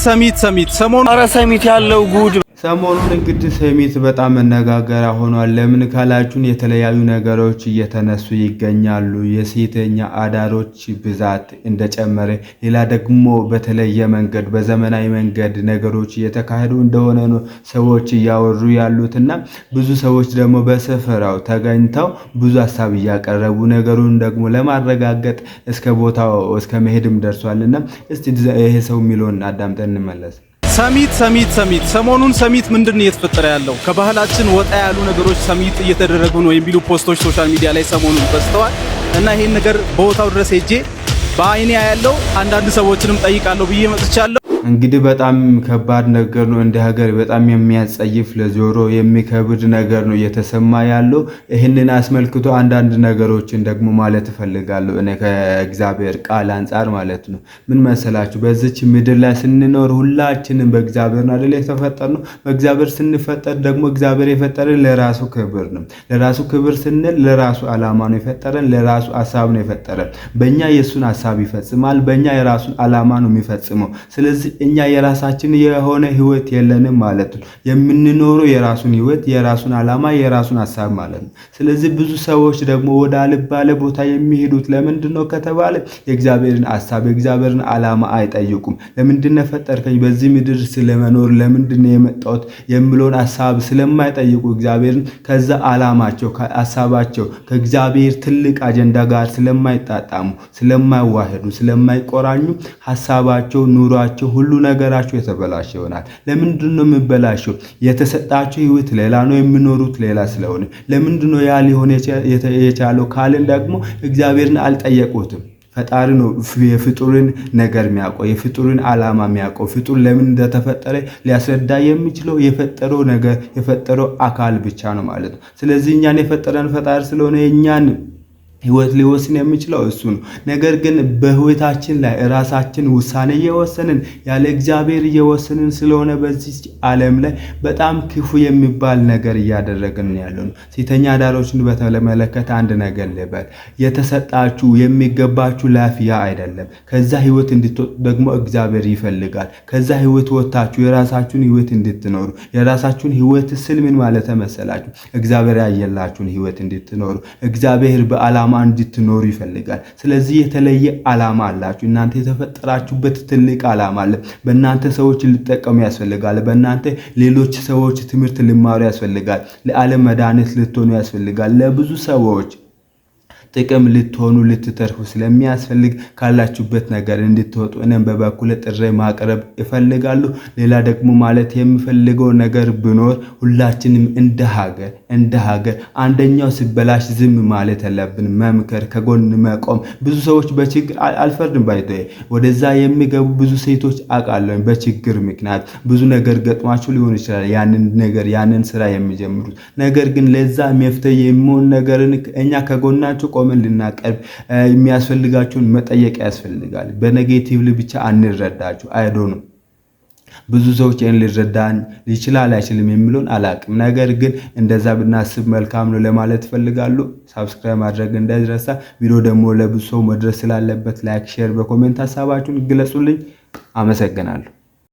ሰሚት ሰሞኑን ኧረ ሰሚት ያለው ጉድ ሰሞኑን እንግዲህ ሰሚት በጣም መነጋገሪያ ሆኗል። ለምን ካላችሁን የተለያዩ ነገሮች እየተነሱ ይገኛሉ። የሴተኛ አዳሮች ብዛት እንደጨመረ፣ ሌላ ደግሞ በተለየ መንገድ በዘመናዊ መንገድ ነገሮች እየተካሄዱ እንደሆነ ነው ሰዎች እያወሩ ያሉትና ብዙ ሰዎች ደግሞ በስፍራው ተገኝተው ብዙ ሐሳብ እያቀረቡ ነገሩን ደግሞ ለማረጋገጥ እስከ ቦታው እስከ መሄድም ደርሷልና እስቲ ይሄ ሰው የሚለውን አዳምጠን እንመለስ። ሰሚት ሰሞኑን ሰሚት ምንድነው እየተፈጠረ ያለው? ከባህላችን ወጣ ያሉ ነገሮች ሰሚት እየተደረጉ ነው የሚሉ ፖስቶች ሶሻል ሚዲያ ላይ ሰሞኑን በዝተዋል እና ይሄን ነገር በቦታው ድረስ ሄጄ በአይኔ ያለው አንዳንድ ሰዎችንም ጠይቃለሁ ብዬ መጥቻለሁ። እንግዲህ በጣም ከባድ ነገር ነው። እንደ ሀገር በጣም የሚያጸይፍ ለጆሮ የሚከብድ ነገር ነው እየተሰማ ያለው። ይህንን አስመልክቶ አንዳንድ ነገሮችን ደግሞ ማለት እፈልጋለሁ እኔ ከእግዚአብሔር ቃል አንጻር ማለት ነው። ምን መሰላችሁ? በዚች ምድር ላይ ስንኖር ሁላችንም በእግዚአብሔር አይደል የተፈጠርነው። በእግዚአብሔር ስንፈጠር ደግሞ እግዚአብሔር የፈጠረን ለራሱ ክብር ነው። ለራሱ ክብር ስንል ለራሱ ዓላማ ነው የፈጠረን፣ ለራሱ ሐሳብ ነው የፈጠረን። በእኛ የእሱን ሐሳብ ይፈጽማል፣ በእኛ የራሱን ዓላማ ነው የሚፈጽመው። ስለዚህ እኛ የራሳችን የሆነ ህይወት የለንም ማለት ነው። የምንኖረው የራሱን ህይወት፣ የራሱን ዓላማ፣ የራሱን ሐሳብ ማለት ነው። ስለዚህ ብዙ ሰዎች ደግሞ ወደ አልባለ ቦታ የሚሄዱት ለምንድነው ከተባለ የእግዚአብሔርን ሐሳብ የእግዚአብሔርን ዓላማ አይጠይቁም። ለምንድነው ፈጠርከኝ፣ በዚህ ምድር ስለመኖር ለምንድነው የመጣሁት የሚለውን ሐሳብ ስለማይጠይቁ እግዚአብሔርን ከዛ ዓላማቸው ከሐሳባቸው ከእግዚአብሔር ትልቅ አጀንዳ ጋር ስለማይጣጣሙ ስለማይዋሄዱ ስለማይቆራኙ ሐሳባቸው ኑሯቸው ሁሉ ነገራቸው የተበላሸ ይሆናል። ለምንድነው የሚበላሸው? የተሰጣቸው ህይወት ሌላ ነው፣ የሚኖሩት ሌላ ስለሆነ። ለምንድነው ያ ሊሆን የቻለው ካልን ደግሞ እግዚአብሔርን አልጠየቁትም። ፈጣሪ ነው የፍጡርን ነገር የሚያውቀው፣ የፍጡርን ዓላማ የሚያውቀው። ፍጡር ለምን እንደተፈጠረ ሊያስረዳ የሚችለው የፈጠረው ነገር የፈጠረው አካል ብቻ ነው ማለት ነው። ስለዚህ እኛን የፈጠረን ፈጣሪ ስለሆነ የኛን ህይወት ሊወስን የሚችለው እሱ ነው። ነገር ግን በህይወታችን ላይ ራሳችን ውሳኔ እየወሰንን ያለ እግዚአብሔር እየወሰንን ስለሆነ በዚህ ዓለም ላይ በጣም ክፉ የሚባል ነገር እያደረግን ያለው ነው። ሴተኛ አዳሮችን በተመለከተ አንድ ነገር ልበል። የተሰጣችሁ የሚገባችሁ ላይፍ ያ አይደለም። ከዛ ህይወት እንድትወጡ ደግሞ እግዚአብሔር ይፈልጋል። ከዛ ህይወት ወጣችሁ የራሳችሁን ህይወት እንድትኖሩ። የራሳችሁን ህይወት ስል ምን ማለት መሰላችሁ? እግዚአብሔር ያየላችሁን ህይወት እንድትኖሩ እግዚአብሔር በዓላማ እንድትኖሩ ይፈልጋል። ስለዚህ የተለየ ዓላማ አላችሁ። እናንተ የተፈጠራችሁበት ትልቅ ዓላማ አለ። በእናንተ ሰዎች ሊጠቀሙ ያስፈልጋል። በእናንተ ሌሎች ሰዎች ትምህርት ሊማሩ ያስፈልጋል። ለዓለም መድኃኒት ልትሆኑ ያስፈልጋል። ለብዙ ሰዎች ጥቅም ልትሆኑ ልትተርፉ ስለሚያስፈልግ ካላችሁበት ነገር እንድትወጡ እኔም በበኩሌ ጥሪ ማቅረብ እፈልጋለሁ። ሌላ ደግሞ ማለት የምፈልገው ነገር ቢኖር ሁላችንም እንደ ሀገር አንደኛው ሲበላሽ ዝም ማለት የለብን፣ መምከር፣ ከጎን መቆም። ብዙ ሰዎች በችግር አልፈርድም ባይቶ ወደዛ የሚገቡ ብዙ ሴቶች አውቃለሁ። በችግር ምክንያት ብዙ ነገር ገጥሟቸው ሊሆን ይችላል ያንን ስራ የሚጀምሩት። ነገር ግን ለዛ መፍትሄ የሚሆን ነገርን እኛ ከጎናቸው ቆመን ልናቀርብ የሚያስፈልጋቸውን መጠየቅ ያስፈልጋል። በኔጌቲቭሊ ብቻ አንረዳቸው። አይዶን ብዙ ሰዎች ይሄን ሊረዳን ይችላል አይችልም የሚሉን አላቅም። ነገር ግን እንደዛ ብናስብ መልካም ነው ለማለት ፈልጋለሁ። ሰብስክራይብ ማድረግ እንዳይረሳ። ቪዲዮ ደግሞ ለብዙ ሰው መድረስ ስላለበት ላይክ፣ ሼር፣ በኮሜንት ሐሳባችሁን ግለጹልኝ። አመሰግናለሁ።